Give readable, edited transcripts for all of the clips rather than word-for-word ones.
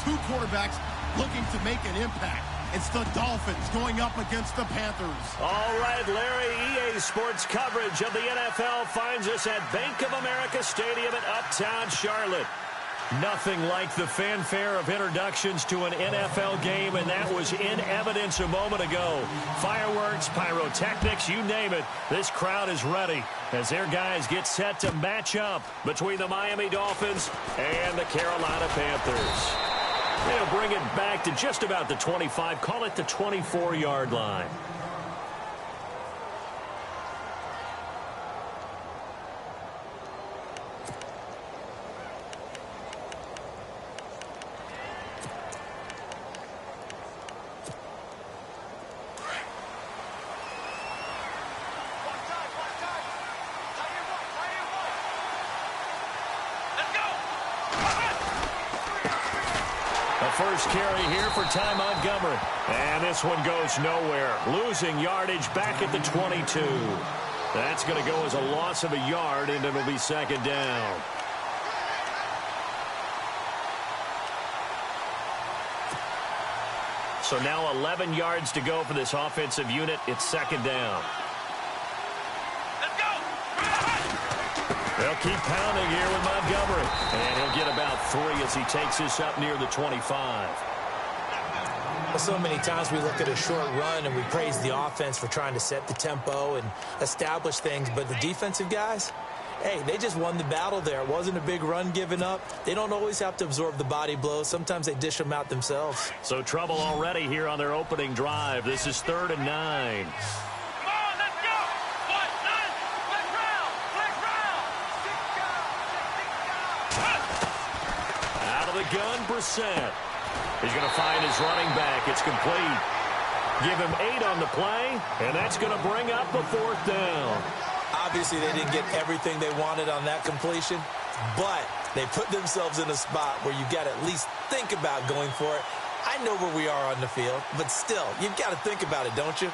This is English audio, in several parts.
two quarterbacks looking to make an impact. It's the Dolphins going up against the Panthers. All right, Larry, EA Sports coverage of the NFL finds us at Bank of America Stadium in Uptown Charlotte. Nothing like the fanfare of introductions to an NFL game, and that was in evidence a moment ago. Fireworks, pyrotechnics, you name it. This crowd is ready as their guys get set to match up between the Miami Dolphins and the Carolina Panthers. They'll bring it back to just about the 25, call it the 24-yard line. First carry here for Ty Montgomery. And this one goes nowhere. Losing yardage back at the 22. That's going to go as a loss of a yard, and it'll be second down. So now 11 yards to go for this offensive unit. It's second down. They'll keep pounding here with Montgomery. And he'll get about 3 as he takes this up near the 25. Well, so many times we look at a short run and we praise the offense for trying to set the tempo and establish things. But the defensive guys, hey, they just won the battle there. It wasn't a big run given up. They don't always have to absorb the body blows. Sometimes they dish them out themselves. So trouble already here on their opening drive. This is 3rd and 9. Gun Brissett. He's going to find his running back. It's complete. Give him 8 on the play, and that's going to bring up a 4th down. Obviously, they didn't get everything they wanted on that completion, but they put themselves in a spot where you've got to at least think about going for it. I know where we are on the field, but still, you've got to think about it, don't you?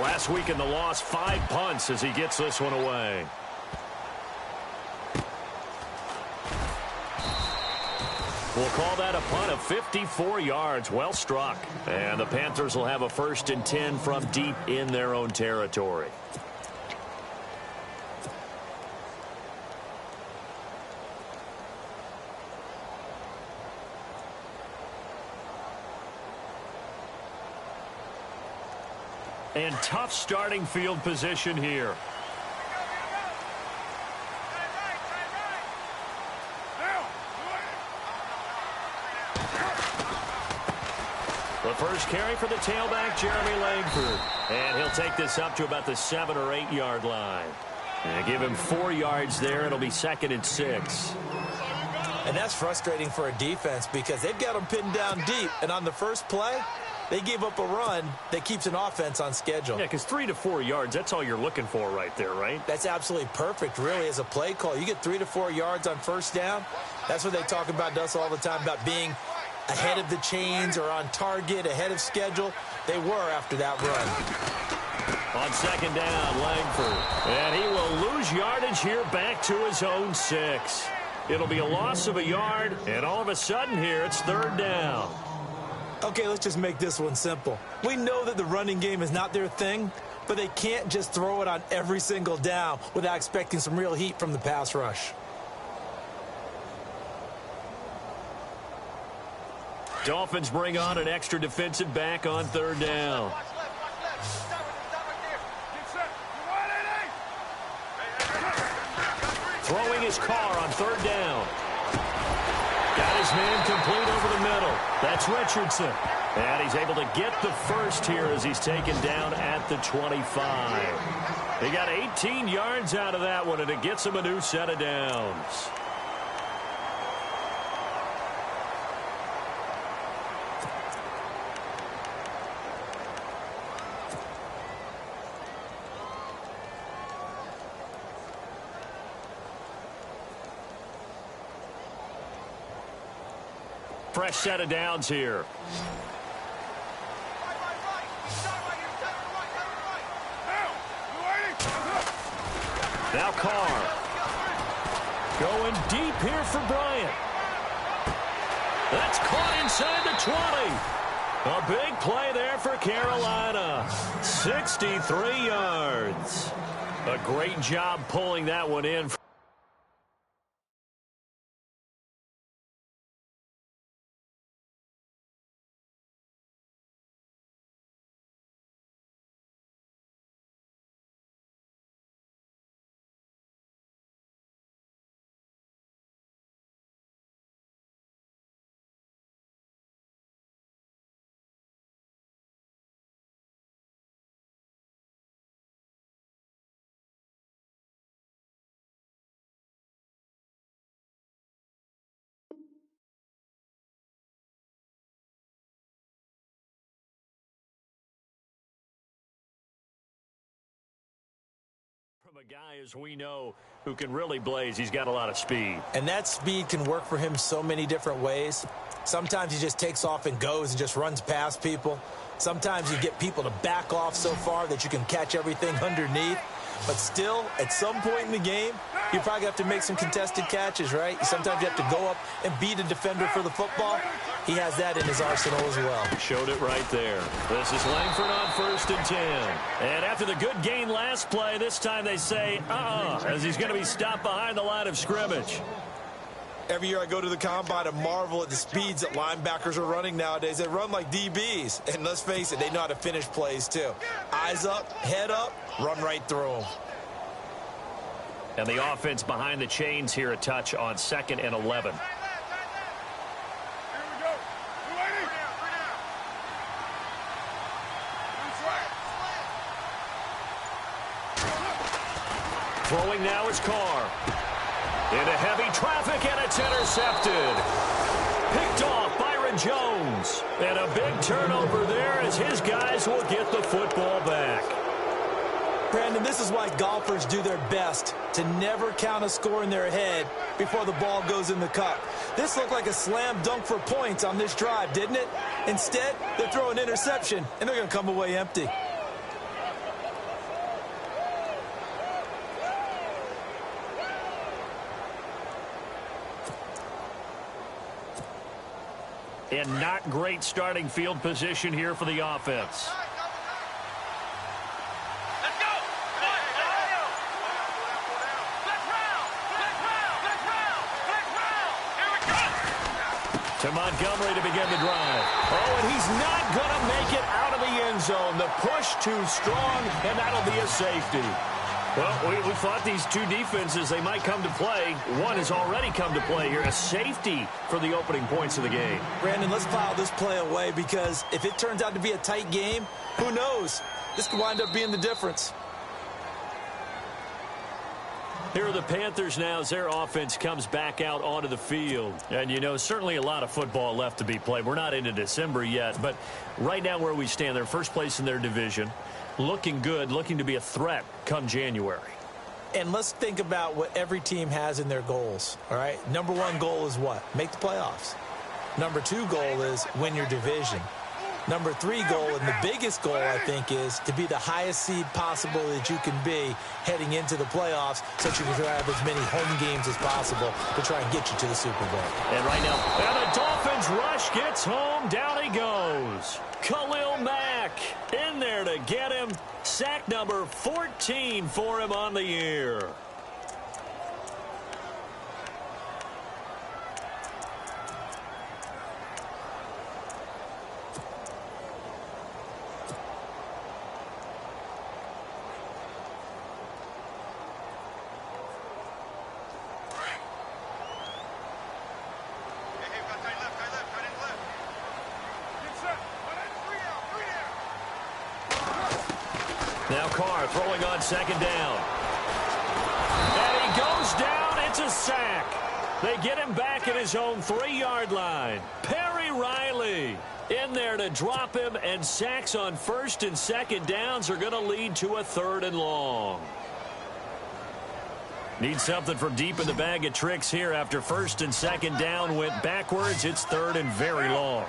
Last week in the loss, 5 punts as he gets this one away. We'll call that a punt of 54 yards. Well struck. And the Panthers will have a 1st and 10 from deep in their own territory. And tough starting field position here. The first carry for the tailback, Jeremy Langford. And he'll take this up to about the 7 or 8 yard line. And give him 4 yards there. It'll be 2nd and 6. And that's frustrating for a defense because they've got them pinned down deep. And on the first play, they gave up a run that keeps an offense on schedule. Yeah, because 3 to 4 yards, that's all you're looking for right there, right? That's absolutely perfect, really, as a play call. You get 3 to 4 yards on first down. That's what they talk about to us all the time, about being ahead of the chains or on target, ahead of schedule. They were after that run. On second down, Langford. And he will lose yardage here back to his own 6. It'll be a loss of a yard, and all of a sudden here, it's 3rd down. Okay, let's just make this one simple. We know that the running game is not their thing, but they can't just throw it on every single down without expecting some real heat from the pass rush. Dolphins bring on an extra defensive back on 3rd down. Throwing his car on 3rd down. Got his man complete over the middle. That's Richardson. And he's able to get the first here as he's taken down at the 25. He got 18 yards out of that one, and it gets him a new set of downs. Fresh set of downs here. Now Carr. Going deep here for Bryant. That's caught inside the 20. A big play there for Carolina. 63 yards. A great job pulling that one in. From a guy, as we know, who can really blaze. He's got a lot of speed. And that speed can work for him so many different ways. Sometimes he just takes off and goes and just runs past people. Sometimes you get people to back off so far that you can catch everything underneath. But still, at some point in the game, you probably have to make some contested catches, right? Sometimes you have to go up and beat a defender for the football. He has that in his arsenal as well. Showed it right there. This is Langford on 1st and 10. And after the good gain last play, this time they say, as he's going to be stopped behind the line of scrimmage. Every year I go to the combine and marvel at the speeds that linebackers are running nowadays. They run like DBs. And let's face it, they know how to finish plays too. Eyes up, head up, run right through them. And the offense behind the chains here a touch on 2nd and 11. Throwing now is Carr. Into heavy traffic, and it's intercepted. Picked off Byron Jones. And a big turnover there as his guys will get the football back. Brandon, this is why golfers do their best to never count a score in their head before the ball goes in the cup. This looked like a slam dunk for points on this drive, didn't it? Instead, they throw an interception, and they're going to come away empty. And not great starting field position here for the offense. Let's go! Here we go! To Montgomery to begin the drive. Oh, and he's not going to make it out of the end zone. The push too strong, and that'll be a safety. Well, we thought these two defenses, they might come to play. One has already come to play here. A safety for the opening points of the game. Brandon, let's file this play away because if it turns out to be a tight game, who knows? This could wind up being the difference. Here are the Panthers now as their offense comes back out onto the field. And, you know, certainly a lot of football left to be played. We're not into December yet, but right now where we stand, they're first place in their division. Looking good, looking to be a threat come January. And let's think about what every team has in their goals, all right? Number one goal is what? Make the playoffs. Number two goal is win your division. Number three goal, and the biggest goal, I think, is to be the highest seed possible that you can be heading into the playoffs so that you can have as many home games as possible to try and get you to the Super Bowl. And right now, and the Dolphins rush gets home. Down he goes. Khalil Mack in there to get him. Sack number 14 for him on the year. Now Carr throwing on 2nd down. And he goes down. It's a sack. They get him back at his own 3-yard line. Perry Riley in there to drop him, and sacks on 1st and 2nd downs are going to lead to a 3rd and long. Need something from deep in the bag of tricks here after 1st and 2nd down went backwards. It's 3rd and very long.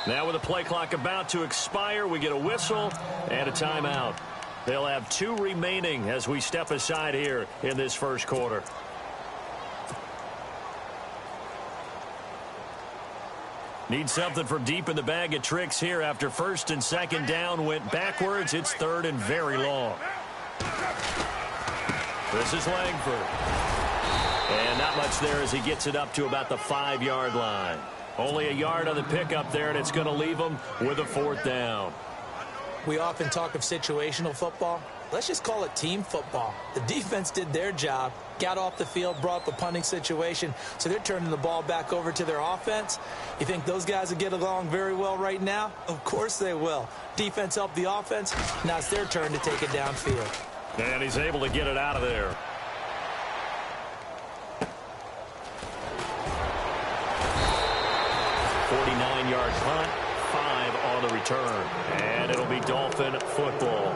Now with the play clock about to expire, we get a whistle and a timeout. They'll have 2 remaining as we step aside here in this first quarter. Need something from deep in the bag of tricks here after first and second down went backwards. It's third and very long. This is Langford. And not much there as he gets it up to about the 5-yard line. Only a yard on the pickup there, and it's going to leave him with a 4th down. We often talk of situational football. Let's just call it team football. The defense did their job, got off the field, brought up a punting situation, so they're turning the ball back over to their offense. You think those guys will get along very well right now? Of course they will. Defense helped the offense. Now it's their turn to take it downfield. And he's able to get it out of there. Yard punt, 5 on the return, and it'll be Dolphin football.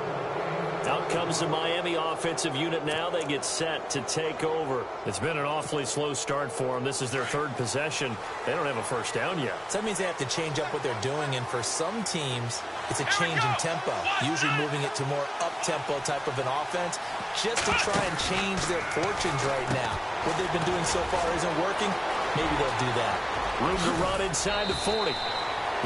Out comes the Miami offensive unit now. They get set to take over. It's been an awfully slow start for them. This is their 3rd possession. They don't have a first down yet. So that means they have to change up what they're doing, and for some teams, it's a change in tempo, usually moving it to more up-tempo type of an offense, just to try and change their fortunes right now. What they've been doing so far isn't working. Maybe they'll do that. Room to run inside the 40.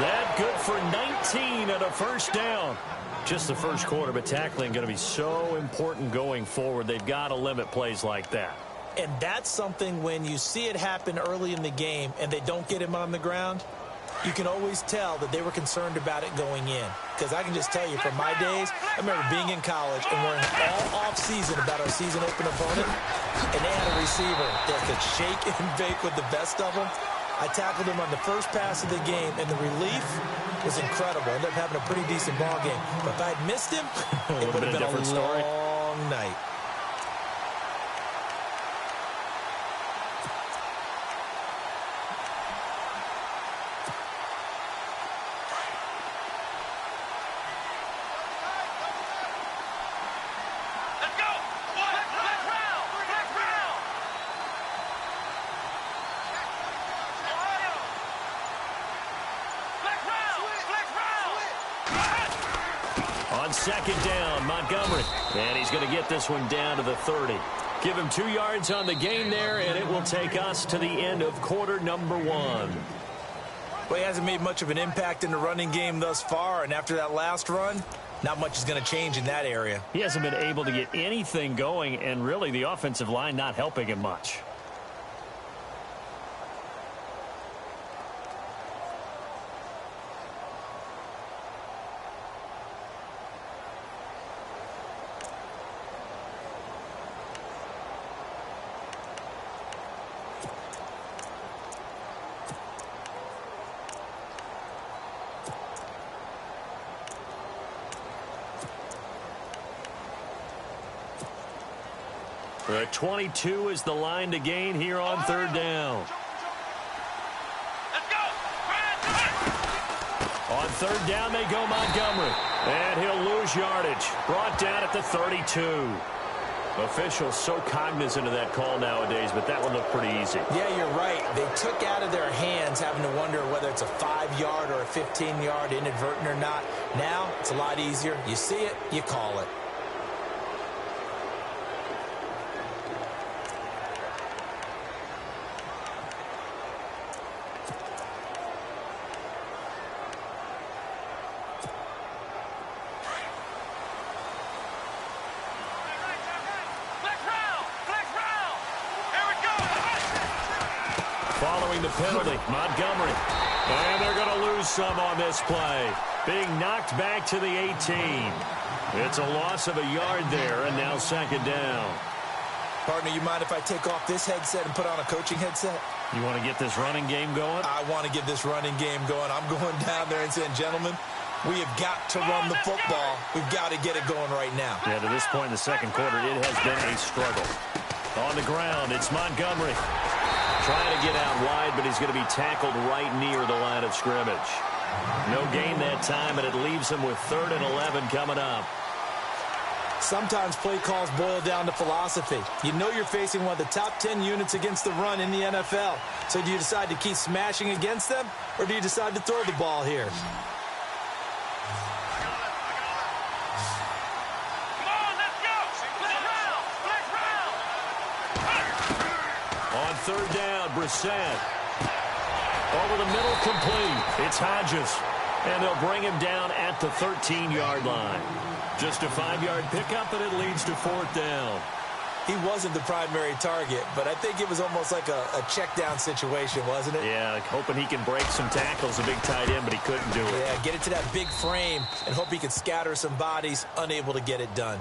That good for 19 and a first down. Just the first quarter, but tackling going to be so important going forward. They've got to limit plays like that. And that's something when you see it happen early in the game and they don't get him on the ground, you can always tell that they were concerned about it going in. Because I can just tell you from my days, I remember being in college and worrying all off-season about our season open opponent, and they had a receiver that could shake and bake with the best of them. I tackled him on the first pass of the game, and the relief was incredible. Ended up having a pretty decent ball game. But if I had missed him, it would have been a long night. Second down, Montgomery. And he's going to get this one down to the 30. Give him 2 yards on the gain there, and it will take us to the end of quarter number 1. Well, he hasn't made much of an impact in the running game thus far, and after that last run, not much is going to change in that area. He hasn't been able to get anything going, and really the offensive line not helping him much. The 22 is the line to gain here on 3rd down. Let's go. On 3rd down, they go Montgomery. And he'll lose yardage. Brought down at the 32. Officials so cognizant of that call nowadays, but that one looked pretty easy. Yeah, you're right. They took out of their hands having to wonder whether it's a 5-yard or a 15-yard inadvertent or not. Now, it's a lot easier. You see it, you call it. Following the penalty, Montgomery. And they're going to lose some on this play. Being knocked back to the 18. It's a loss of a yard there, and now 2nd down. Partner, you mind if I take off this headset and put on a coaching headset? You want to get this running game going? I want to get this running game going. I'm going down there and saying, gentlemen, we have got to run the football. We've got to get it going right now. Yeah, to this point in the second quarter, it has been a struggle. On the ground, it's Montgomery. Trying to get out wide, but he's going to be tackled right near the line of scrimmage. No gain that time, and it leaves him with 3rd and 11 coming up. Sometimes play calls boil down to philosophy. You know you're facing one of the top 10 units against the run in the NFL. So do you decide to keep smashing against them, or do you decide to throw the ball here? On third down, Brissett. Over the middle, complete. It's Hodges. And they'll bring him down at the 13-yard line. Just a 5-yard pickup, and it leads to fourth down. He wasn't the primary target, but I think it was almost like a check-down situation, wasn't it? Yeah, like hoping he can break some tackles, a big tight end, but he couldn't do it. Yeah, get it to that big frame and hope he can scatter some bodies, unable to get it done.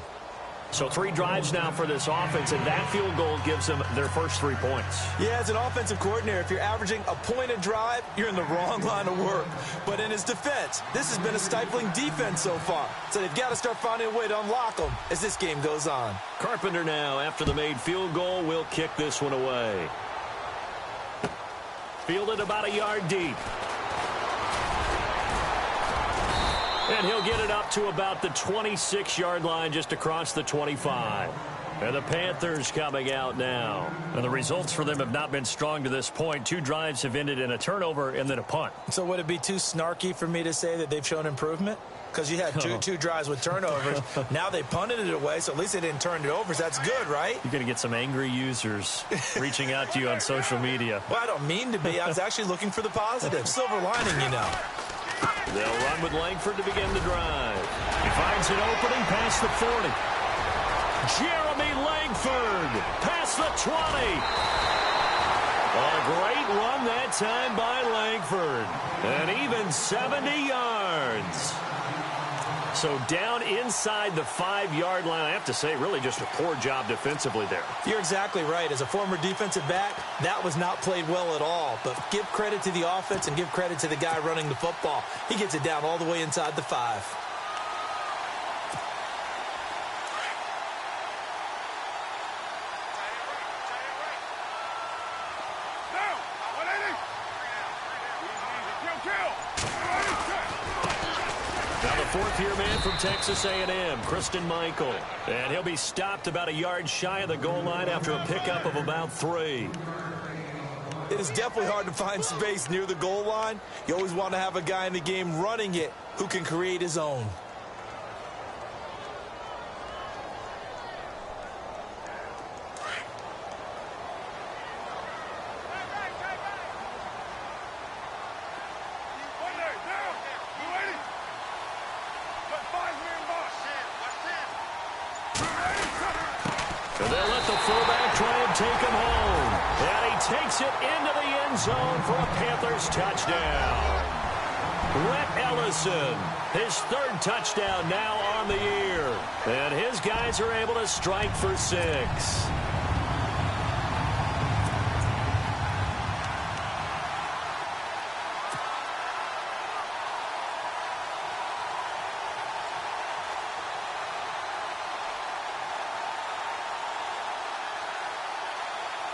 So 3 drives now for this offense, and that field goal gives them their first 3 points. Yeah, as an offensive coordinator, if you're averaging a point a drive, you're in the wrong line of work. But in his defense, this has been a stifling defense so far. So they've got to start finding a way to unlock them as this game goes on. Carpenter now, after the made field goal, will kick this one away. Fielded about a yard deep. And he'll get it up to about the 26-yard line, just across the 25. And the Panthers coming out now. And the results for them have not been strong to this point. 2 drives have ended in a turnover and then a punt. So would it be too snarky for me to say that they've shown improvement? Because you had two drives with turnovers. Now they punted it away, so at least they didn't turn it over. So that's good, right? You're going to get some angry users reaching out to you on social media. Well, I don't mean to be. I was actually looking for the positive. Silver lining, you know. They'll run with Langford to begin the drive. He finds an opening past the 40. Jeremy Langford past the 20. A great run that time by Langford. And even 70 yards. So down inside the 5-yard line. I have to say, really just a poor job defensively there. You're exactly right. As a former defensive back, that was not played well at all. But give credit to the offense and give credit to the guy running the football. He gets it down all the way inside the 5. Now the fourth-year man from Texas A&M, Christian Michael. And he'll be stopped about a yard shy of the goal line after a pickup of about 3. It is definitely hard to find space near the goal line. You always want to have a guy in the game running it who can create his own. And they'll let the fullback try and take him home. And he takes it into the end zone for a Panthers touchdown. Rhett Ellison, his 3rd touchdown now on the year. And his guys are able to strike for 6.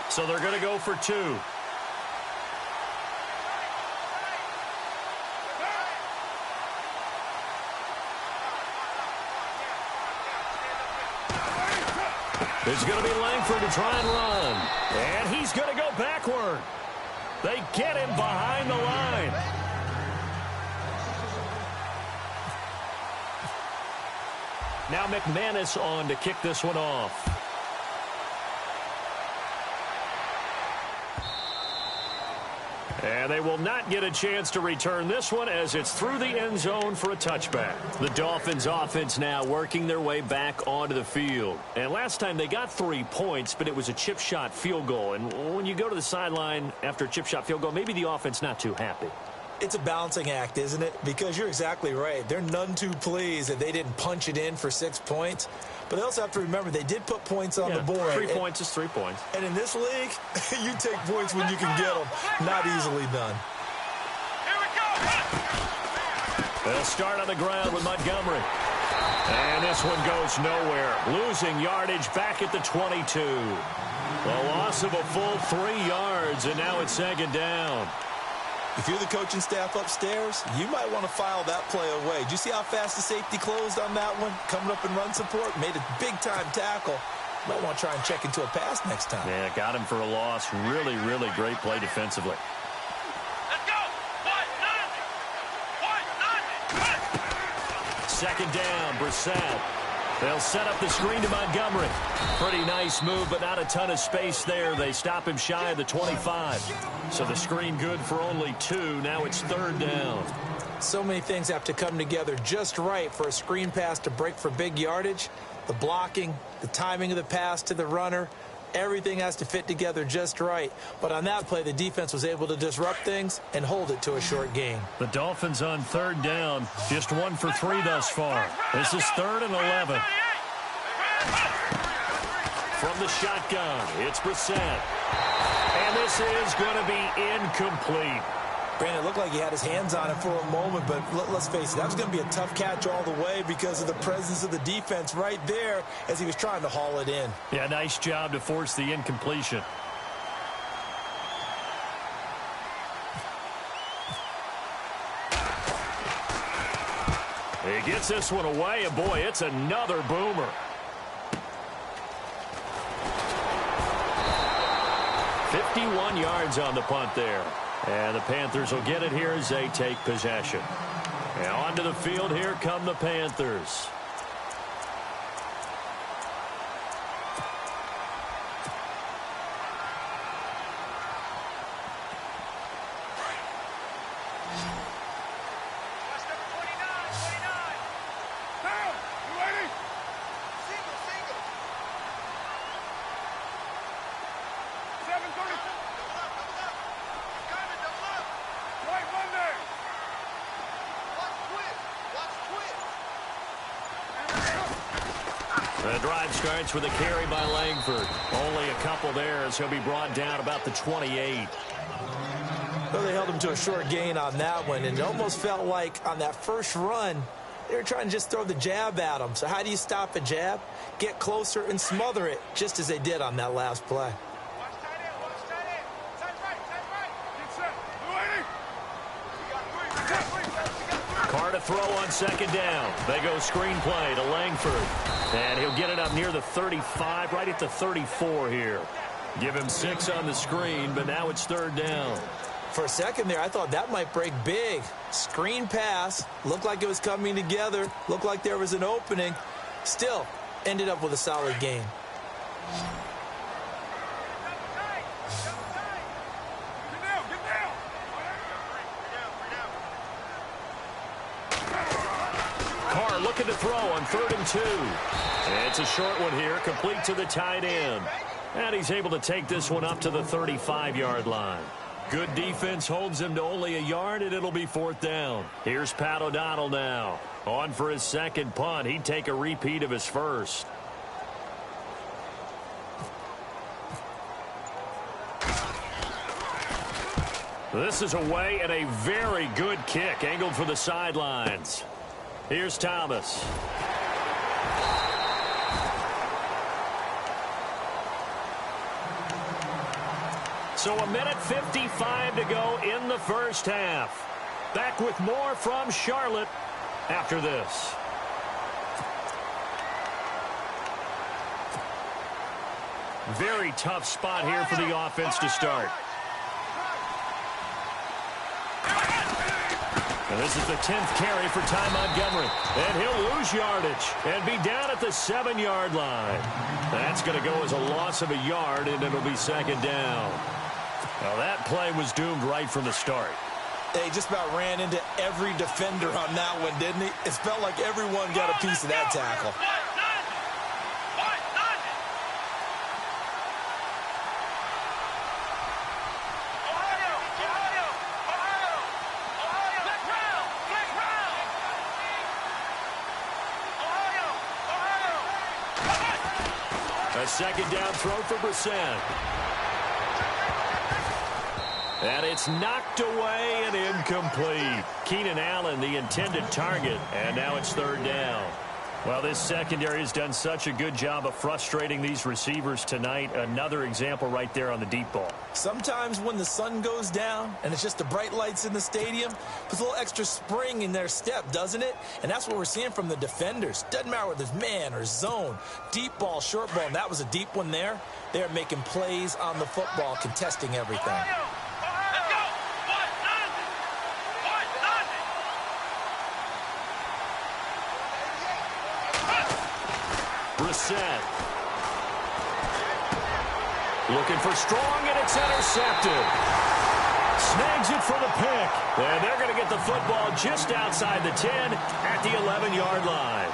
So they're going to go for 2. It's going to be Langford to try and run. And he's going to go backward. They get him behind the line. Now McManus on to kick this one off. And they will not get a chance to return this one as it's through the end zone for a touchback. The Dolphins offense now working their way back onto the field. And last time they got 3 points, but it was a chip shot field goal. And when you go to the sideline after a chip shot field goal, maybe the offense not too happy. It's a balancing act, isn't it? Because you're exactly right. They're none too pleased that they didn't punch it in for 6 points. But they also have to remember they did put points on the board. 3 points is 3 points. And in this league, you take points when you can get them. Not easily done. Here we go. They'll start on the ground with Montgomery. And this one goes nowhere. Losing yardage back at the 22. A loss of a full 3 yards, and now it's 2nd down. If you're the coaching staff upstairs, you might want to file that play away. Did you see how fast the safety closed on that one? Coming up in run support, made a big-time tackle. Might want to try and check into a pass next time. Yeah, got him for a loss. Really, really great play defensively. Let's go. 1-0. Second down, Brissett. They'll set up the screen to Montgomery. Pretty nice move, but not a ton of space there. They stop him shy of the 25. So the screen good for only 2. Now it's third down. So many things have to come together just right for a screen pass to break for big yardage. The blocking, the timing of the pass to the runner, everything has to fit together just right. But on that play, the defense was able to disrupt things and hold it to a short gain. The Dolphins on third down, just 1 for 3 thus far. This is 3rd and 11. From the shotgun, it's Brissett. And this is going to be incomplete. Brandon, it looked like he had his hands on it for a moment, but let's face it, that was going to be a tough catch all the way because of the presence of the defense right there as he was trying to haul it in. Yeah, nice job to force the incompletion. He gets this one away, and boy, it's another boomer. 51 yards on the punt there. And the Panthers will get it here as they take possession. And onto the field, here come the Panthers. The drive starts with a carry by Langford. Only a couple there as he'll be brought down about the 28. Well, they held him to a short gain on that one, and it almost felt like on that first run, they were trying to just throw the jab at him. So how do you stop a jab? Get closer and smother it, just as they did on that last play. Carr to throw on second down. They go screenplay to Langford. And he'll get it up near the 35, right at the 34 here. Give him 6 on the screen, but now it's third down. For a second there, I thought that might break big. Screen pass. Looked like it was coming together. Looked like there was an opening. Still, ended up with a solid gain. Carr looking to throw on 3rd and 2. It's a short one here, complete to the tight end. And he's able to take this one up to the 35-yard line. Good defense holds him to only a yard, and it'll be 4th down. Here's Pat O'Donnell now. On for his second punt. He'd take a repeat of his first. This is away and a very good kick, angled for the sidelines. Here's Thomas. So 1:55 to go in the first half. Back with more from Charlotte after this. Very tough spot here for the offense to start. And this is the 10th carry for Ty Montgomery. And he'll lose yardage and be down at the 7-yard line. That's going to go as a loss of a yard, and it'll be second down. Now that play was doomed right from the start. They just about ran into every defender on that one, didn't he? It felt like everyone got a piece of that tackle. A second down throw for Brissett. And it's knocked away and incomplete. Keenan Allen, the intended target, and now it's third down. Well, this secondary has done such a good job of frustrating these receivers tonight. Another example right there on the deep ball. Sometimes when the sun goes down and it's just the bright lights in the stadium, puts a little extra spring in their step, doesn't it? And that's what we're seeing from the defenders. Doesn't matter whether it's man or zone, deep ball, short ball, and that was a deep one there. They're making plays on the football, contesting everything. Brissett. Looking for strong, and it's intercepted. Snags it for the pick. And they're going to get the football just outside the 10 at the 11-yard line.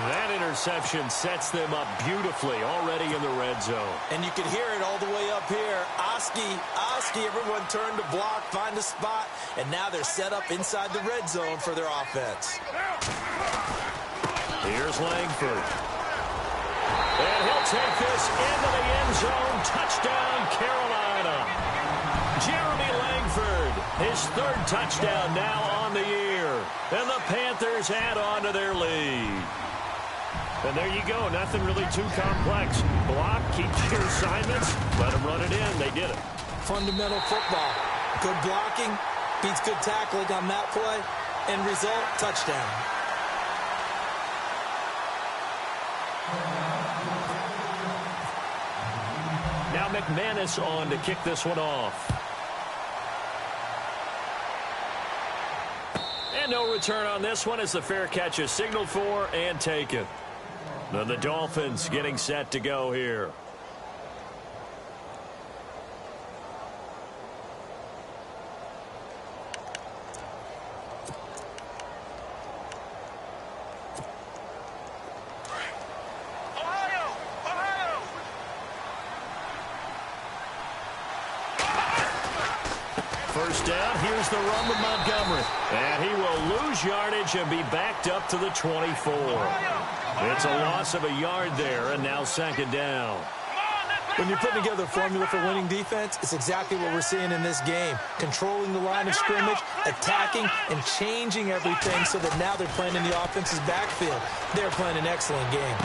That interception sets them up beautifully already in the red zone. And you can hear it all the way up here. Oski, everyone turned to block, find a spot, and now they're set up inside the red zone for their offense. Here's Langford. And he'll take this into the end zone. Touchdown, Carolina. Jeremy Langford, his third touchdown now on the year. And the Panthers add on to their lead. And there you go. Nothing really too complex. Block, keep your assignments, let them run it in. They did it. Fundamental football. Good blocking, beats good tackling on that play. End result, touchdown. Now McManus on to kick this one off. And no return on this one as the fair catch is signaled for and taken. Then the Dolphins getting set to go here. First down, here's the run with Montgomery. And he will lose yardage and be backed up to the 24. It's a loss of a yard there, and now second down. When you're putting together a formula for winning defense, it's exactly what we're seeing in this game. Controlling the line of scrimmage, attacking, and changing everything so that now they're playing in the offense's backfield. They're playing an excellent game.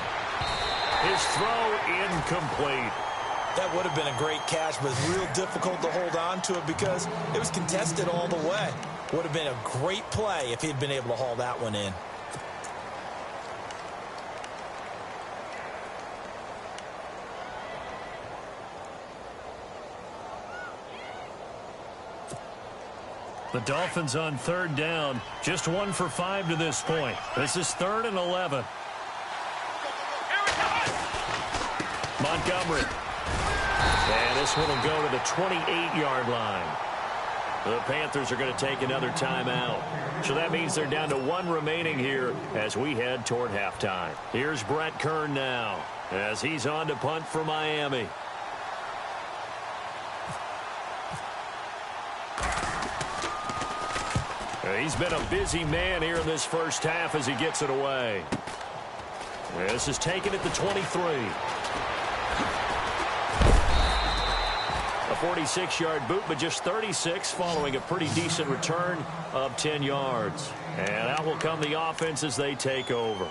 His throw incomplete. That would have been a great catch, but it's real difficult to hold on to it because it was contested all the way. Would have been a great play if he'd been able to haul that one in. The Dolphins on third down, just 1 for 5 to this point. This is 3rd and 11. Montgomery. And this one will go to the 28-yard line. The Panthers are going to take another timeout. So that means they're down to 1 remaining here as we head toward halftime. Here's Brett Kern now as he's on to punt for Miami. He's been a busy man here in this first half as he gets it away. This is taken at the 23. A 46-yard boot, but just 36 following a pretty decent return of 10 yards. And out will come the offense as they take over.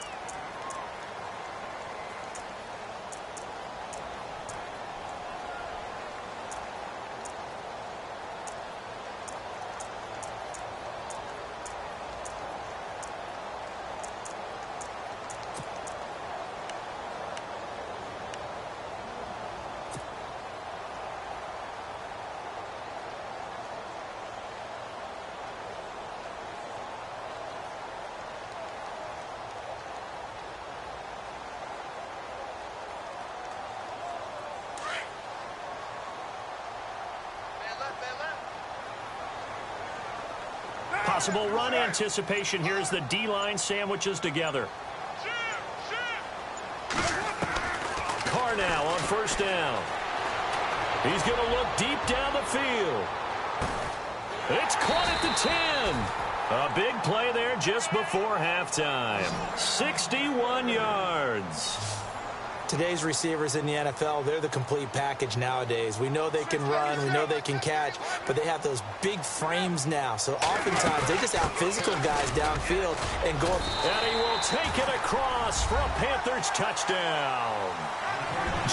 Possible run anticipation here as the D-line sandwiches together. Carr now on first down. He's going to look deep down the field. It's caught at the 10. A big play there just before halftime. 61 yards. Today's receivers in the NFL, they're the complete package nowadays. We know they can run, we know they can catch, but they have those big frames now. So oftentimes they just out-physical guys downfield and go. And he will take it across for a Panthers touchdown.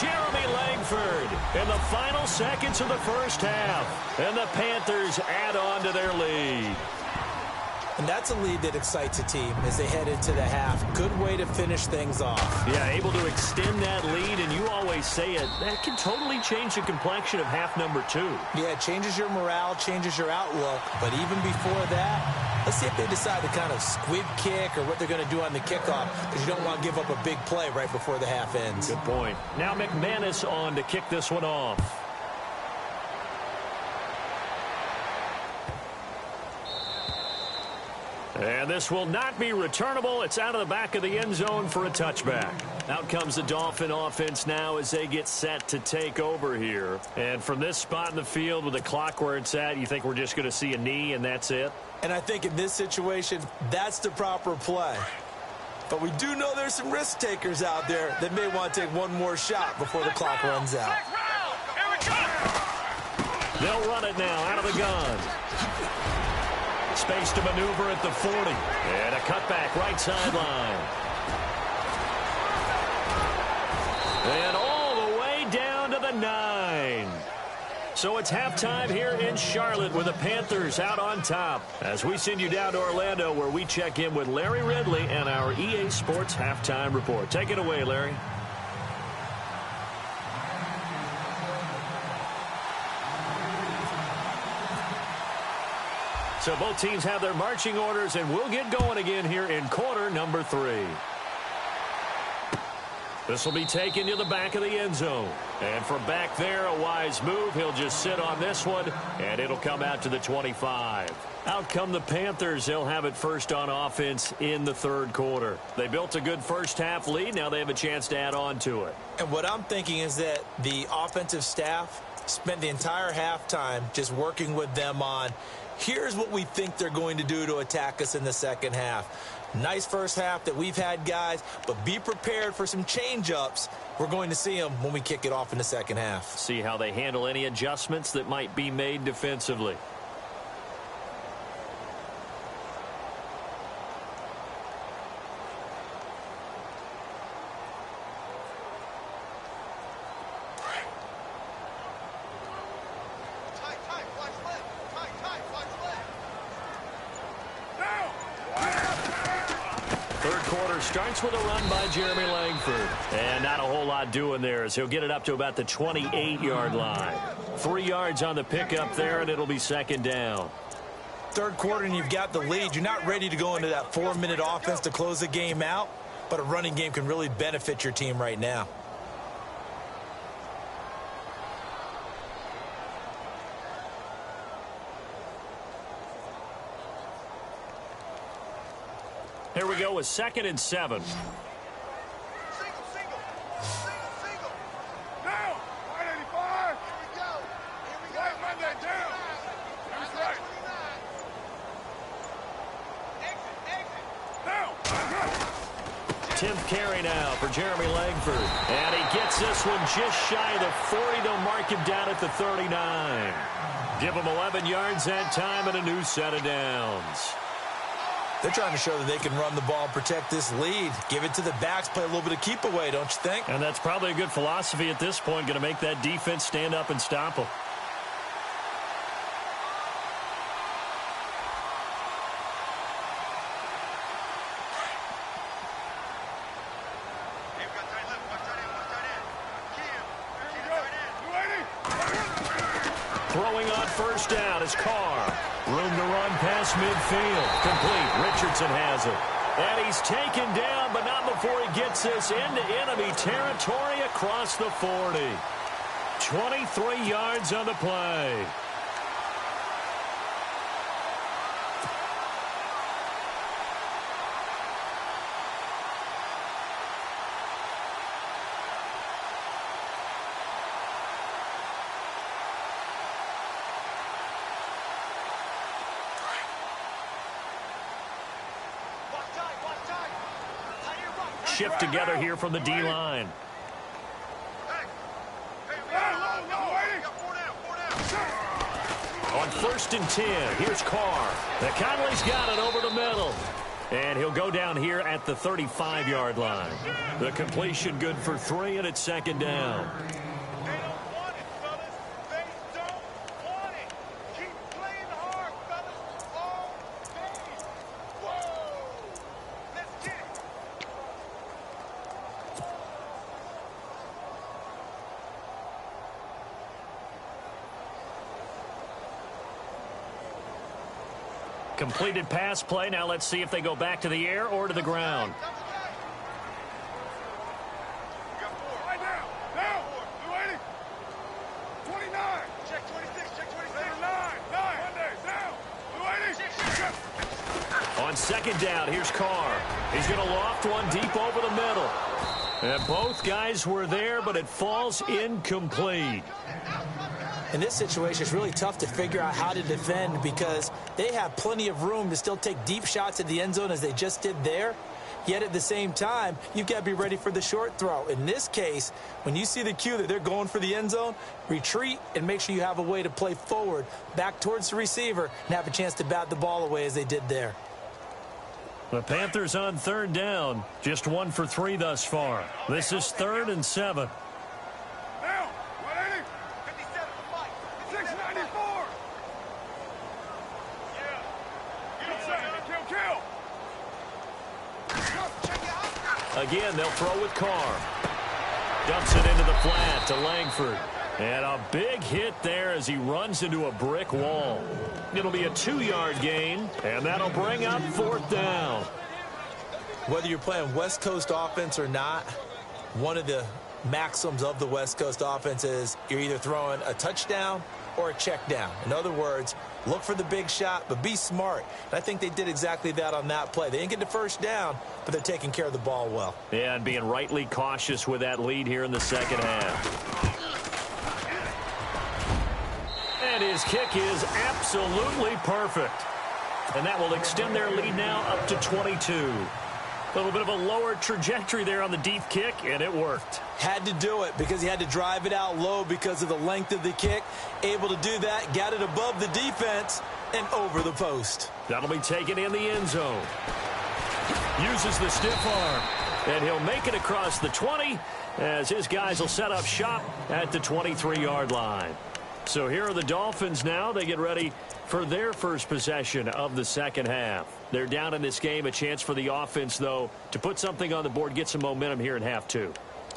Jeremy Langford in the final seconds of the first half. And the Panthers add on to their lead. And that's a lead that excites a team as they head into the half. Good way to finish things off. Yeah, able to extend that lead, and you always say it, that can totally change the complexion of half number 2. Yeah, it changes your morale, changes your outlook. But even before that, let's see if they decide to kind of squib kick or what they're going to do on the kickoff, because you don't want to give up a big play right before the half ends. Good point. Now McManus on to kick this one off. And this will not be returnable. It's out of the back of the end zone for a touchback. Out comes the Dolphin offense now as they get set to take over here. And from this spot in the field with the clock where it's at, you think we're just going to see a knee and that's it? And I think in this situation, that's the proper play. But we do know there's some risk takers out there that may want to take one more shot before the clock runs out. They'll run it now out of the gun. Space to maneuver at the 40. And a cutback right sideline. And all the way down to the 9. So it's halftime here in Charlotte with the Panthers out on top. As we send you down to Orlando where we check in with Larry Ridley and our EA Sports Halftime Report. Take it away, Larry. So both teams have their marching orders, and we'll get going again here in quarter number 3. This will be taken to the back of the end zone. And from back there, a wise move. He'll just sit on this one, and it'll come out to the 25. Out come the Panthers. They'll have it first on offense in the third quarter. They built a good first half lead. Now they have a chance to add on to it. And what I'm thinking is that the offensive staff spent the entire halftime just working with them on, here's what we think they're going to do to attack us in the second half. Nice first half that we've had, guys, but be prepared for some change-ups. We're going to see them when we kick it off in the second half. See how they handle any adjustments that might be made defensively. Starts with a run by Jeremy Langford. And not a whole lot doing there as he'll get it up to about the 28-yard line. 3 yards on the pickup there, and it'll be second down. Third quarter, and you've got the lead. You're not ready to go into that 4-minute offense to close the game out, but a running game can really benefit your team right now. Here we go with 2nd and 7. Single. Now, 185. Here we go. Right, run that down. That's right. Exit. Now. 10th carry now for Jeremy Langford. And he gets this one just shy of the 40. They'll mark him down at the 39. Give him 11 yards that time and a new set of downs. They're trying to show that they can run the ball and protect this lead. Give it to the backs, play a little bit of keep away, don't you think? And that's probably a good philosophy at this point, going to make that defense stand up and stop them. Throwing on first down is Carr. Room to run past midfield. Complete. Richardson has it. And he's taken down, but not before he gets this into enemy territory across the 40. 23 yards on the play. Shift together here from the D-line. On 1st and 10, here's Carr. The Conley's got it over the middle. And he'll go down here at the 35-yard line. The completion good for 3, and it's 2nd down. They don't want it, fellas. They don't want it. Keep playing hard, fellas. All day. Whoa. Let's get it. Completed pass play. Now let's see if they go back to the air or to the ground. Right now. Now. 280. 29. Check 26. Check 26. 9. Monday. Down. 280. On 2nd down, here's Carr. He's going to loft one deep over the middle. And both guys were there, but it falls incomplete. In this situation, it's really tough to figure out how to defend because they have plenty of room to still take deep shots at the end zone as they just did there. Yet at the same time, you've got to be ready for the short throw. In this case, when you see the cue that they're going for the end zone, retreat and make sure you have a way to play forward, back towards the receiver, and have a chance to bat the ball away as they did there. The Panthers on 3rd down, just 1 for 3 thus far. This is 3rd and 7. Now. 180. 57 for Mike. 694. Yeah. Kill. Again, they'll throw with Carr. Dumps it into the flat to Langford. And a big hit there as he runs into a brick wall. It'll be a 2-yard gain, and that'll bring up 4th down. Whether you're playing West Coast offense or not, one of the maxims of the West Coast offense is you're either throwing a touchdown or a check down. In other words, look for the big shot, but be smart. And I think they did exactly that on that play. They didn't get the 1st down, but they're taking care of the ball well. Yeah, and being rightly cautious with that lead here in the 2nd half. And his kick is absolutely perfect. And that will extend their lead now up to 22. A little bit of a lower trajectory there on the deep kick, and it worked. Had to do it because he had to drive it out low because of the length of the kick. Able to do that, got it above the defense and over the post. That'll be taken in the end zone. Uses the stiff arm, and he'll make it across the 20 as his guys will set up shop at the 23-yard line. So here are the Dolphins now. They get ready for their first possession of the 2nd half. They're down in this game. A chance for the offense, though, to put something on the board, get some momentum here in half 2.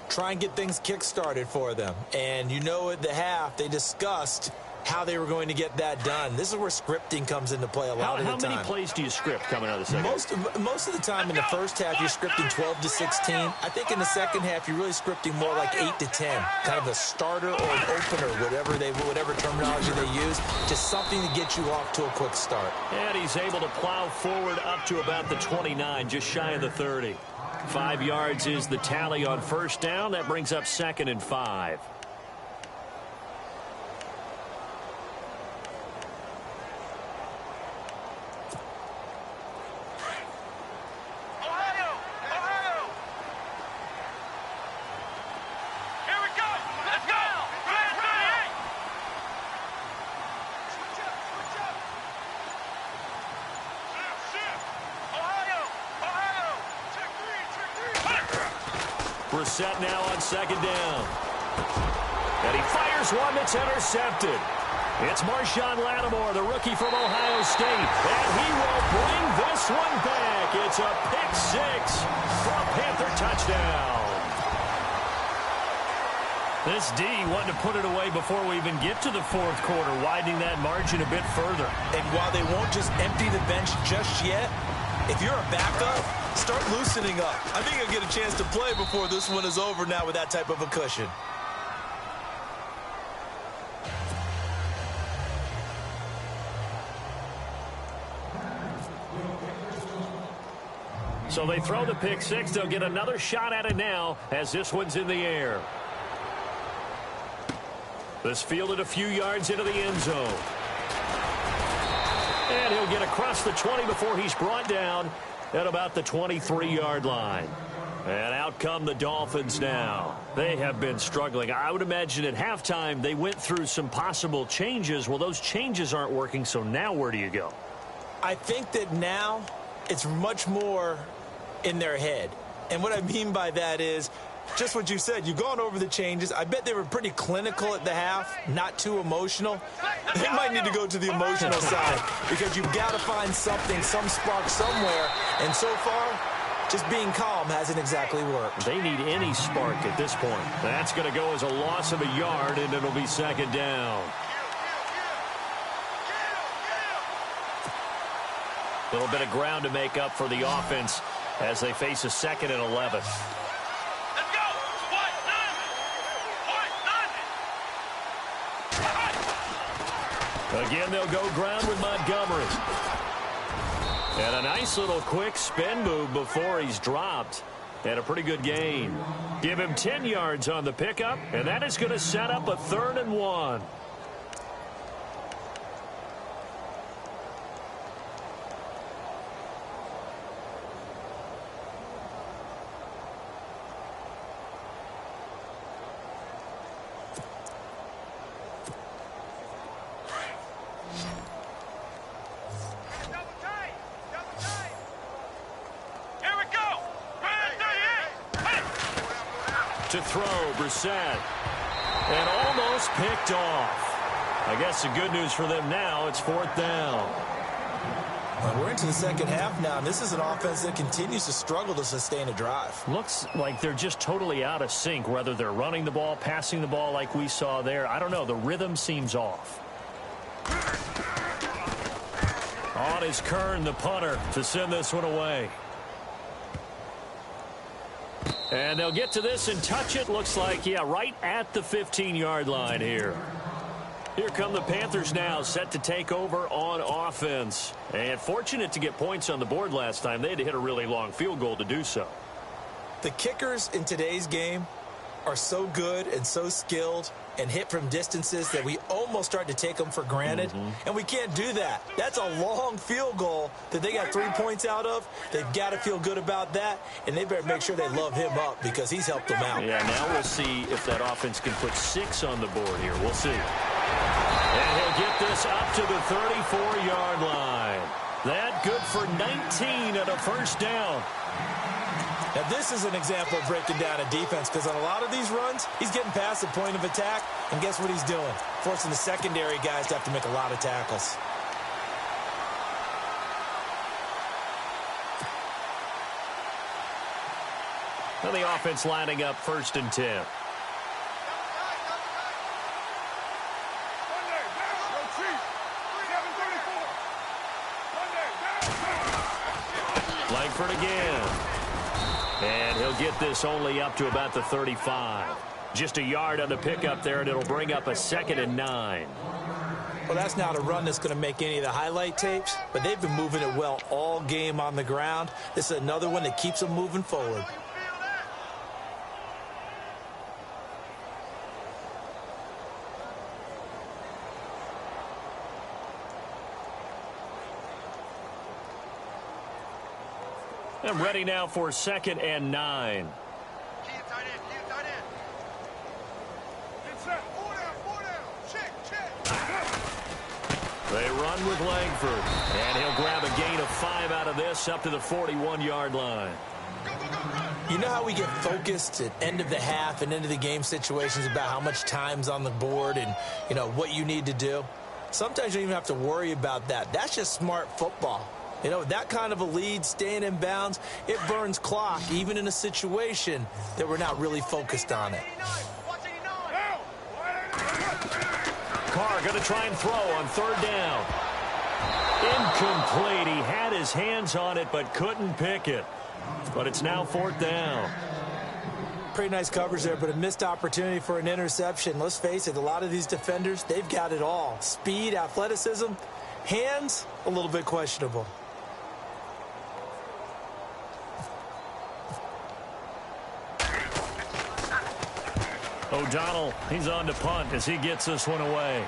Try and get things kick-started for them. And you know at the half, they discussed how they were going to get that done. This is where scripting comes into play a lot of the time. How many plays do you script coming out of the 2nd half? Most of the time in the 1st half, you're scripting 12 to 16. I think in the 2nd half, you're really scripting more like 8 to 10. Kind of a starter or an opener, whatever terminology they use. Just something to get you off to a quick start. And he's able to plow forward up to about the 29, just shy of the 30. 5 yards is the tally on 1st down. That brings up 2nd and 5. We're set now on 2nd down. And he fires one that's intercepted. It's Marshawn Lattimore, the rookie from Ohio State. And he will bring this one back. It's a pick 6 for a Panther touchdown. This D wanted to put it away before we even get to the 4th quarter, widening that margin a bit further. And while they won't just empty the bench just yet, if you're a backup, start loosening up. I think you'll get a chance to play before this one is over now with that type of a cushion. So they throw the pick 6. They'll get another shot at it now as this one's in the air. This fielded a few yards into the end zone. And he'll get across the 20 before he's brought down at about the 23-yard line. And out come the Dolphins now. They have been struggling. I would imagine at halftime they went through some possible changes. Well, those changes aren't working, so now where do you go? I think that now it's much more in their head. And what I mean by that is just what you said. You've gone over the changes. I bet they were pretty clinical at the half, not too emotional. They might need to go to the emotional side because you've got to find something, some spark somewhere. And so far, just being calm hasn't exactly worked. They need any spark at this point. That's going to go as a loss of a yard, and it'll be second down. A little bit of ground to make up for the offense as they face a 2nd and 11. Again, they'll go ground with Montgomery. And a nice little quick spin move before he's dropped. And a pretty good gain. Give him 10 yards on the pickup, and that is going to set up a 3rd and 1. To throw, Brissett. And almost picked off. I guess the good news for them now, it's 4th down. Well, we're into the second half now, and this is an offense that continues to struggle to sustain a drive. Looks like they're just totally out of sync, whether they're running the ball, passing the ball like we saw there. I don't know. The rhythm seems off. On is Kern, the punter, to send this one away. And they'll get to this and touch it. Looks like, yeah, right at the 15-yard line here. Here come the Panthers now, set to take over on offense. And fortunate to get points on the board last time. They had to hit a really long field goal to do so. The kickers in today's game are so good and so skilled and hit from distances that we almost start to take them for granted. And we can't do that. That's a long field goal that they got 3 points out of. They've got to feel good about that, and they better make sure they love him up because he's helped them out. Yeah, now we'll see if that offense can put 6 on the board here. We'll see. And he'll get this up to the 34-yard line. That good for 19 at a 1st down. Now, this is an example of breaking down a defense because on a lot of these runs, he's getting past the point of attack, and guess what he's doing? Forcing the secondary guys to have to make a lot of tackles. Now the offense lining up 1st and 10. Langford again. And he'll get this only up to about the 35. Just a yard on the pickup there, and it'll bring up a 2nd and 9. Well, that's not a run that's going to make any of the highlight tapes, but they've been moving it well all game on the ground. This is another one that keeps them moving forward. And ready now for 2nd and 9. They run with Langford. And he'll grab a gain of 5 out of this up to the 41-yard line. You know how we get focused at end of the half and into the game situations about how much time's on the board and, you know, what you need to do? Sometimes you don't even have to worry about that. That's just smart football. You know, that kind of a lead, staying in bounds, it burns clock, even in a situation that we're not really focused on it. Carr going to try and throw on 3rd down. Incomplete. He had his hands on it but couldn't pick it. But it's now 4th down. Pretty nice coverage there, but a missed opportunity for an interception. Let's face it, a lot of these defenders, they've got it all. Speed, athleticism, hands, a little bit questionable. O'Donnell, he's on to punt as he gets this one away.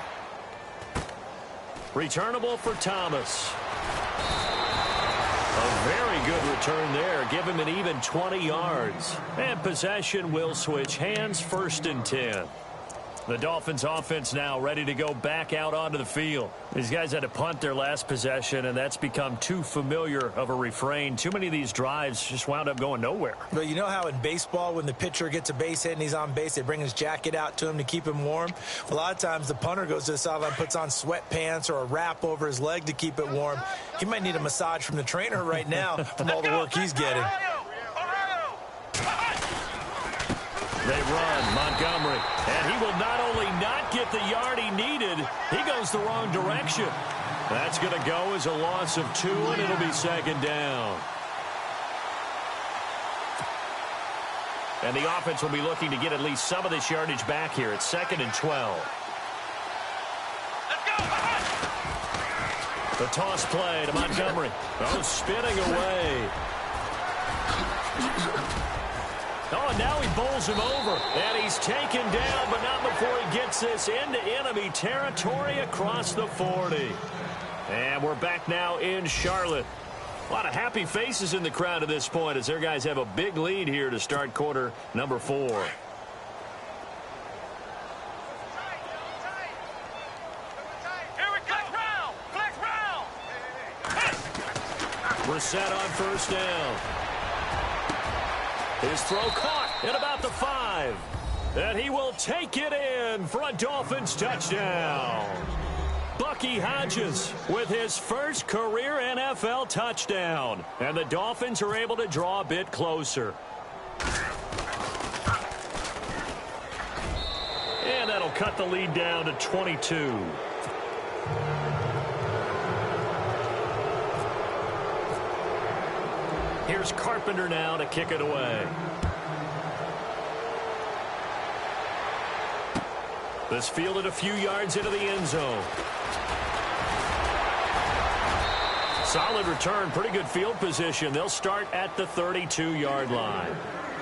Returnable for Thomas. A very good return there. Give him an even 20 yards. And possession will switch hands, 1st and 10. The Dolphins offense now ready to go back out onto the field. These guys had to punt their last possession, and that's become too familiar of a refrain. Too many of these drives just wound up going nowhere. Well, you know how in baseball when the pitcher gets a base hit and he's on base, they bring his jacket out to him to keep him warm? A lot of times the punter goes to the sideline, puts on sweatpants or a wrap over his leg to keep it warm. He might need a massage from the trainer right now from all the work he's getting. They run Montgomery, and he will not only not get the yard he needed, he goes the wrong direction. That's going to go as a loss of 2, and it'll be 2nd down. And the offense will be looking to get at least some of this yardage back here. It's 2nd and 12. The toss play to Montgomery. Oh, spinning away. Oh, and now he bowls him over. And he's taken down, but not before he gets this into enemy territory across the 40. And we're back now in Charlotte. A lot of happy faces in the crowd at this point as their guys have a big lead here to start quarter number 4. We're set on 1st down. His throw caught at about the 5. And he will take it in for a Dolphins touchdown. Bucky Hodges with his first career NFL touchdown. And the Dolphins are able to draw a bit closer. And that'll cut the lead down to 22. Here's Carpenter now to kick it away. This fielded a few yards into the end zone. Solid return, pretty good field position. They'll start at the 32-yard line.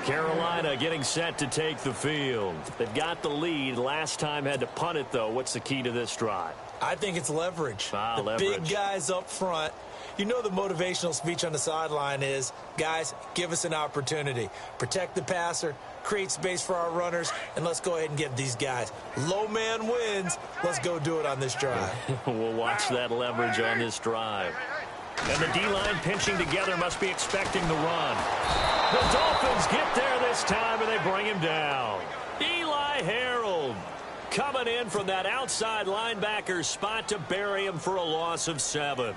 Carolina getting set to take the field. They've got the lead. Last time had to punt it, though. What's the key to this drive? I think it's leverage. Leverage. Big guys up front. You know the motivational speech on the sideline is, guys, give us an opportunity. Protect the passer, create space for our runners, and let's go ahead and give these guys. Low man wins. Let's go do it on this drive. We'll watch that leverage on this drive. And the D-line pinching together must be expecting the run. The Dolphins get there this time, and they bring him down. Eli Harold coming in from that outside linebacker spot to bury him for a loss of 7.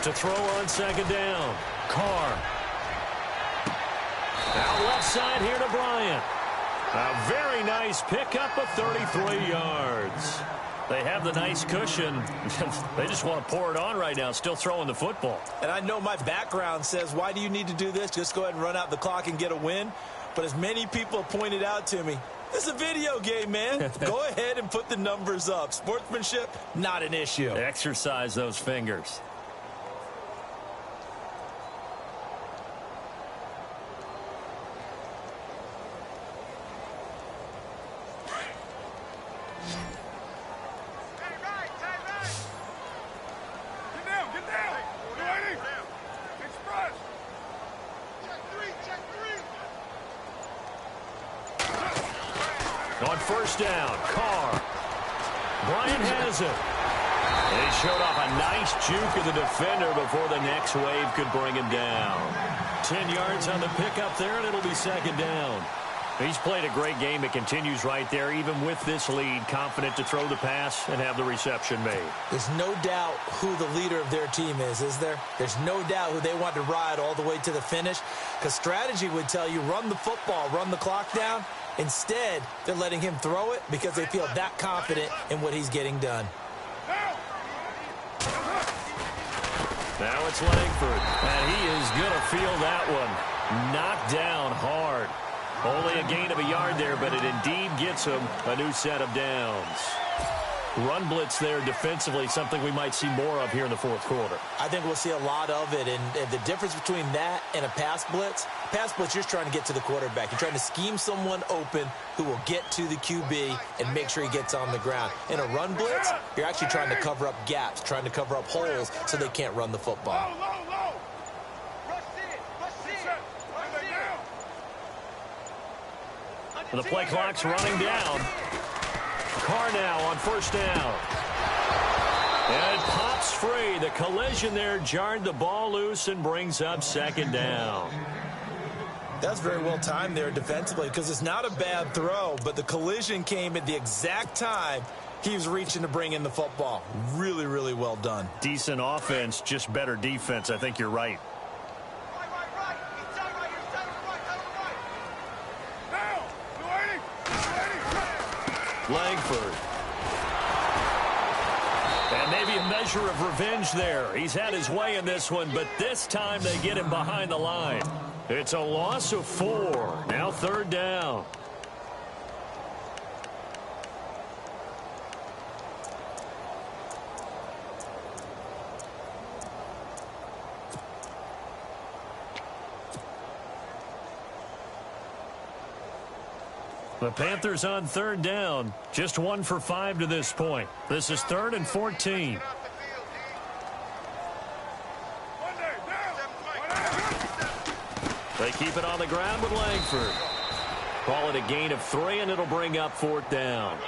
To throw on 2nd down. Carr. Out left side here to Bryant. A very nice pickup of 33 yards. They have the nice cushion. They just want to pour it on right now, still throwing the football. And I know my background says, why do you need to do this? Just go ahead and run out the clock and get a win. But as many people have pointed out to me, this is a video game, man. Go ahead and put the numbers up. Sportsmanship, not an issue. Exercise those fingers. On 1st down, Carr. Bryant has it. And he showed off a nice juke of the defender before the next wave could bring him down. 10 yards on the pickup there, and it'll be 2nd down. He's played a great game. It continues right there, even with this lead, confident to throw the pass and have the reception made. There's no doubt who the leader of their team is there? There's no doubt who they want to ride all the way to the finish, because strategy would tell you run the football, run the clock down. Instead, they're letting him throw it because they feel that confident in what he's getting done. Now it's Langford, and he is going to feel that one. Knocked down hard. Only a gain of a yard there, but it indeed gets him a new set of downs. Run blitz there defensively, something we might see more of here in the fourth quarter. I think we'll see a lot of it, and the difference between that and a pass blitz, you're just trying to get to the quarterback. You're trying to scheme someone open who will get to the QB and make sure he gets on the ground. In a run blitz, you're actually trying to cover up gaps, trying to cover up holes so they can't run the football. The play clock's running down. Carr now on first down. And it pops free. The collision there jarred the ball loose and brings up second down. That's very well timed there defensively because it's not a bad throw, but the collision came at the exact time he was reaching to bring in the football. Really, really well done. Decent offense, just better defense. I think you're right. Langford. And maybe a measure of revenge there. He's had his way in this one, but this time they get him behind the line. It's a loss of 4. Now third down. The Panthers on third down. Just 1 for 5 to this point. This is 3rd and 14. They keep it on the ground with Langford. Call it a gain of 3, and it'll bring up 4th down.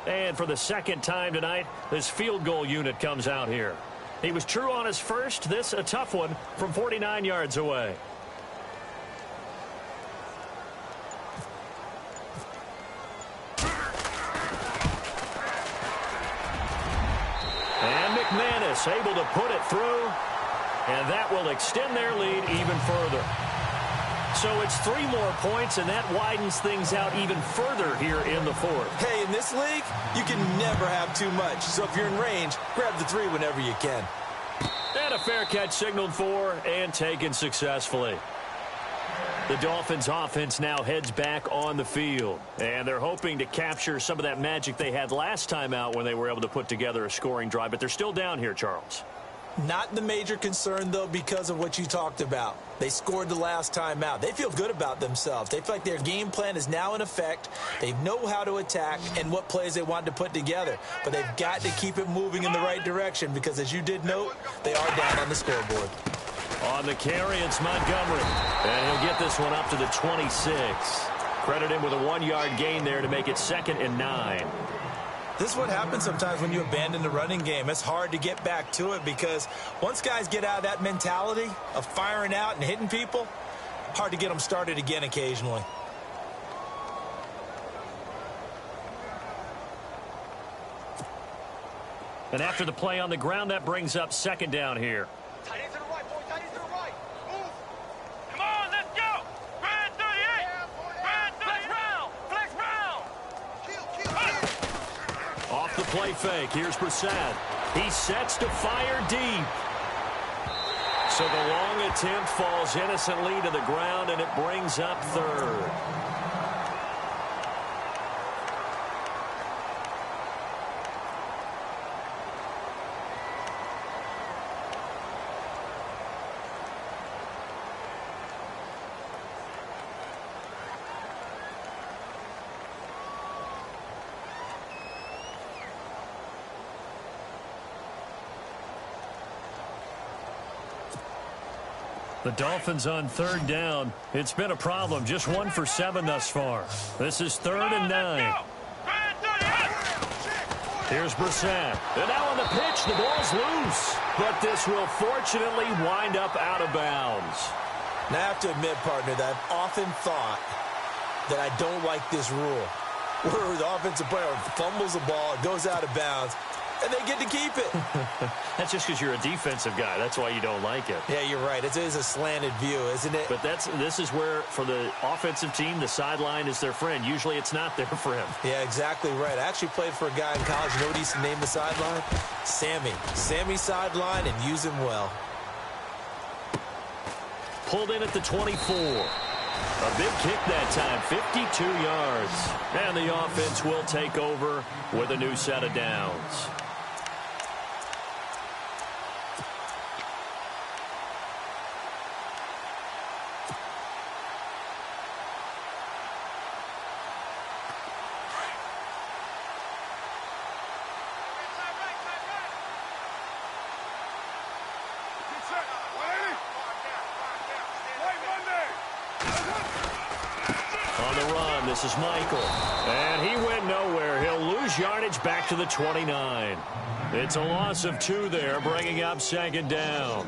And for the second time tonight, this field goal unit comes out here. He was true on his first. This a tough one from 49 yards away. And McManus able to put it through. And that will extend their lead even further. So it's 3 more points, and that widens things out even further here in the fourth. Hey, in this league, you can never have too much. So if you're in range, grab the 3 whenever you can. And a fair catch signaled for and taken successfully. The Dolphins offense now heads back on the field. And they're hoping to capture some of that magic they had last time out when they were able to put together a scoring drive. But they're still down here, Charles. Not the major concern, though, because of what you talked about. They scored the last time out. They feel good about themselves. They feel like their game plan is now in effect. They know how to attack and what plays they want to put together. But they've got to keep it moving in the right direction because, as you did note, they are down on the scoreboard. On the carry, it's Montgomery. And he'll get this one up to the 26. Credit him with a 1-yard gain there to make it 2nd and 9. This is what happens sometimes when you abandon the running game. It's hard to get back to it because once guys get out of that mentality of firing out and hitting people, hard to get them started again occasionally. And after the play on the ground, that brings up 2nd down here. Tight end to the right, boy. Tight end to the right. Move. Come on, let's go. Brand 38. Brand 38. Flex round. Kill. Off the play fake. Here's Brissett. He sets to fire deep. So the long attempt falls innocently to the ground, and it brings up 3rd. The Dolphins on 3rd down. It's been a problem. Just 1 for 7 thus far. This is 3rd and 9. Here's Brissett. And now on the pitch, the ball's loose. But this will fortunately wind up out of bounds. Now, I have to admit, partner, that I've often thought that I don't like this rule. Where the offensive player fumbles the ball, it goes out of bounds, and they get to keep it. That's just because you're a defensive guy. That's why you don't like it. Yeah, you're right. It is a slanted view, isn't it? But this is where, for the offensive team, the sideline is their friend. Usually it's not there for him. Yeah, exactly right. I actually played for a guy in college. You know what he used to name the sideline? Sammy. Sammy sideline, and use him well. Pulled in at the 24. A big kick that time, 52 yards. And the offense will take over with a new set of downs. On the run, this is Michael. And he went nowhere. He'll lose yardage back to the 29. It's a loss of 2 there, bringing up second down.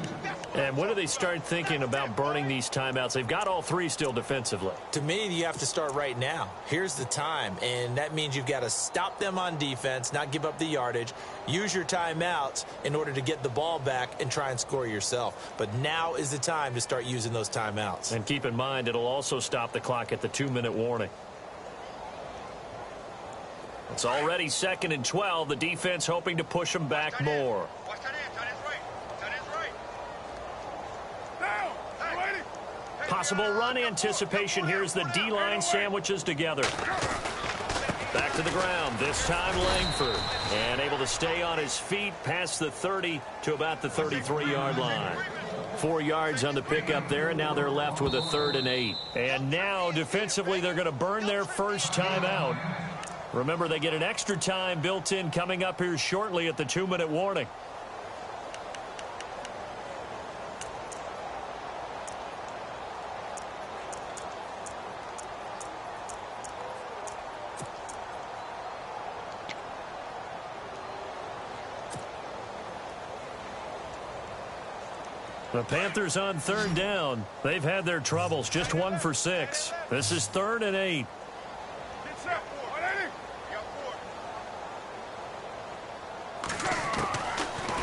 And when do they start thinking about burning these timeouts? They've got all 3 still defensively. To me, you have to start right now. Here's the time, and that means you've got to stop them on defense, not give up the yardage, use your timeouts in order to get the ball back and try and score yourself. But now is the time to start using those timeouts. And keep in mind, it'll also stop the clock at the 2-minute warning. It's already 2nd and 12. The defense hoping to push them back more. Possible run anticipation. Here's the D-line sandwiches together. Back to the ground. This time Langford. And able to stay on his feet past the 30 to about the 33-yard line. 4 yards on the pickup there, and now they're left with a 3rd and 8. And now defensively they're going to burn their first timeout. Remember, they get an extra time built in coming up here shortly at the 2-minute warning. The Panthers on 3rd down. They've had their troubles, just 1 for 6. This is 3rd and 8.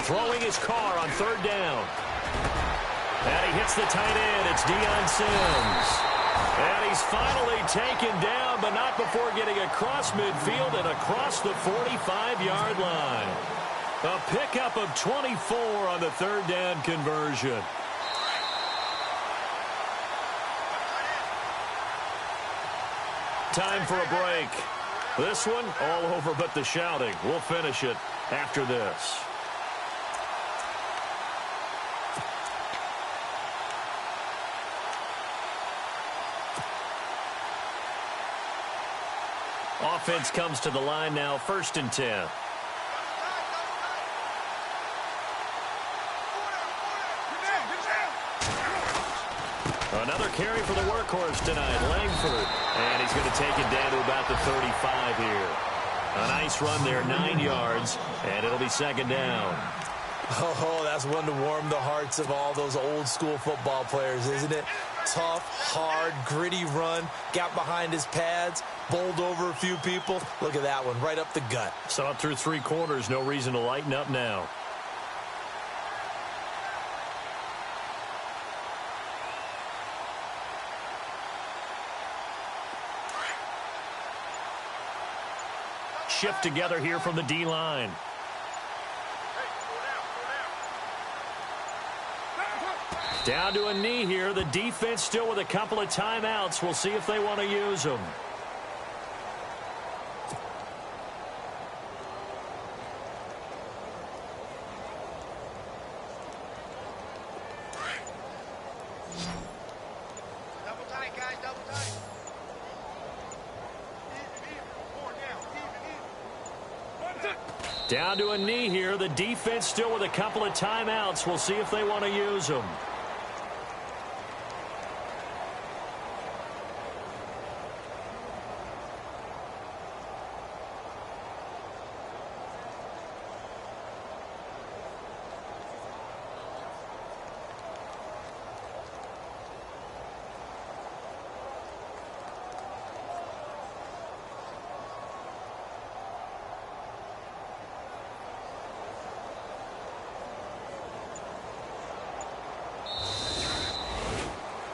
Throwing his car on 3rd down. And he hits the tight end. It's Deion Sims. And he's finally taken down, but not before getting across midfield and across the 45-yard line. A pickup of 24 on the 3rd down conversion. Time for a break. This one all over but the shouting. We'll finish it after this. Offense comes to the line now, 1st and 10. Another carry for the workhorse tonight, Langford. And he's going to take it down to about the 35 here. A nice run there, 9 yards, and it'll be 2nd down. Oh, that's one to warm the hearts of all those old-school football players, isn't it? Tough, hard, gritty run, got behind his pads, bowled over a few people. Look at that one, right up the gut. Saw it through 3 quarters, no reason to lighten up now. Shift together here from the D-line. Down to a knee here. The defense still with a couple of timeouts. We'll see if they want to use them. Double tight, guys, double tight. Down to a knee here. The defense still with a couple of timeouts. We'll see if they want to use them.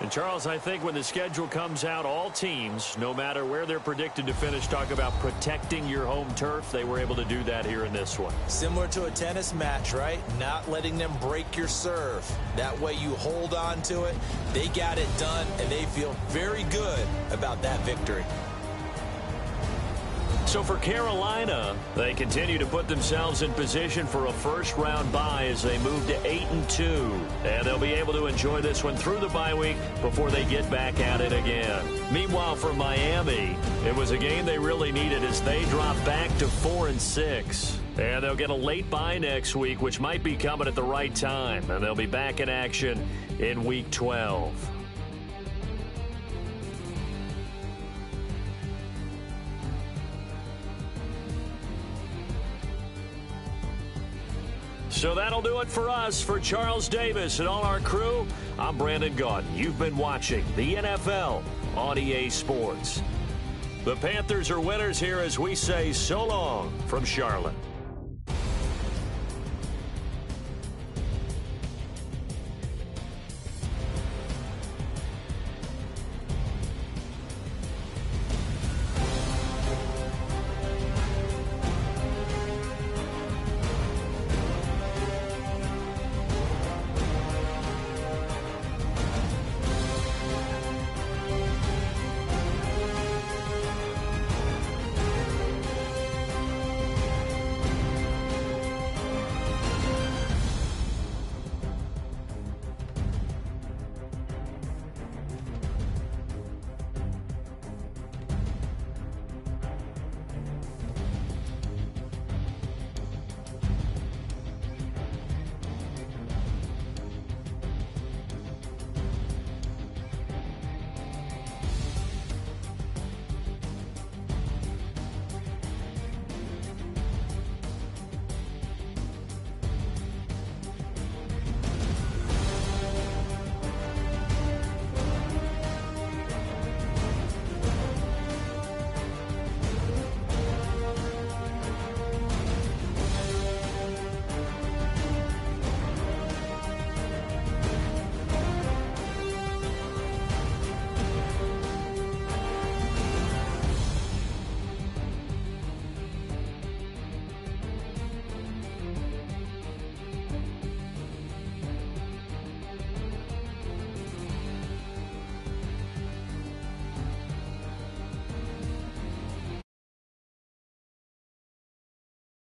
And, Charles, I think when the schedule comes out, all teams, no matter where they're predicted to finish, talk about protecting your home turf. They were able to do that here in this one. Similar to a tennis match, right? Not letting them break your serve. That way you hold on to it. They got it done, and they feel very good about that victory. So for Carolina, they continue to put themselves in position for a first-round bye as they move to 8-2. And they'll be able to enjoy this one through the bye week before they get back at it again. Meanwhile, for Miami, it was a game they really needed as they drop back to 4-6. And they'll get a late bye next week, which might be coming at the right time. And they'll be back in action in Week 12. So that'll do it for us. For Charles Davis and all our crew, I'm Brandon Gaudin. You've been watching the NFL on EA Sports. The Panthers are winners here as we say so long from Charlotte.